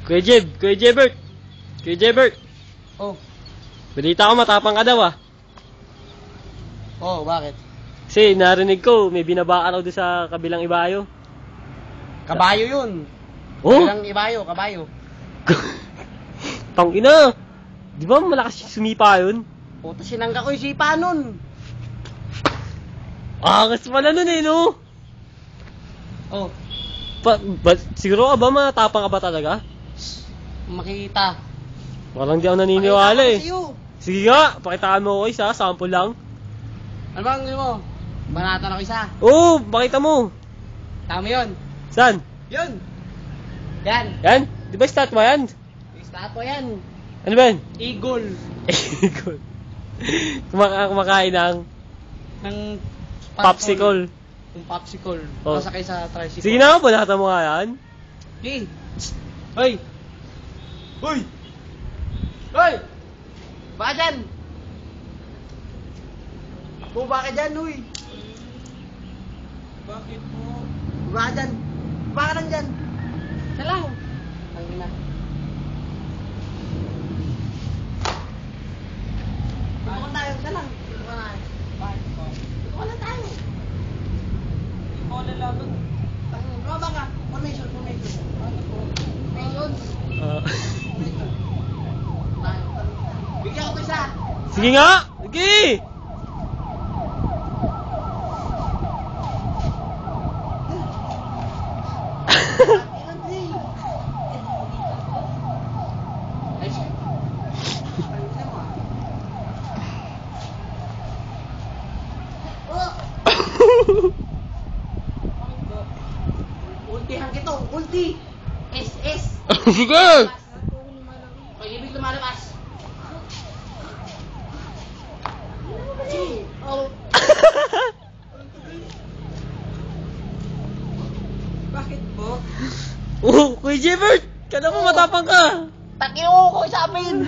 Kuya Jebert. Kuya Jebert. Oh. Balita ko matapang ka daw ah. Oh, bakit? Kasi narinig ko, may binaba raw doon sa kabilang ibayo. Kabayo yun. Oh? Kabilang ibayo, kabayo. Tangina. Di ba malakas sumipa yun? Puta, sinangga ko yung sipa nun. Angas pala nun eh, no? Oh, Siguro ka ba matapang ka ba talaga? makita. Walang di ako naniniwala eh. Pakita ko sa'yo. Sige nga, pakitaan mo ako isa, sample lang. Ano bang mo? Banatan ako isa. Oo, pakita mo. Tama yun. Saan? Yun. Yan. Yan? Di ba statwa yan? Yung statwa yan. Ano ba yan? Eagle. Eagle. Kumakain ng Ng popsicle. Yung popsicle. Oh. Masakay sa tricycle. Sige na, banatan mo nga yan. Hey. Hoy. Hoy. Hoy. Baka dyan. Baka dyan, huy. Bakit po? Baka dyan. Baka lang dyan. Salaw. Ang ina. Dito ka tayo. Salang. Dito ka na. Bakit po? Dito ka na tayo. Hindi ko lalaban. Roba ka. Formation. Ano po? Formations. Bigyan ko isa. Sige nga! Sige! Ultihan kita. Ulti. SS. Sige! Pag-ibig lumalabas. Oh. Bakit po? Oh, Kuya Jebert! Kala mo matapang ka! Takiyo ko sa amin.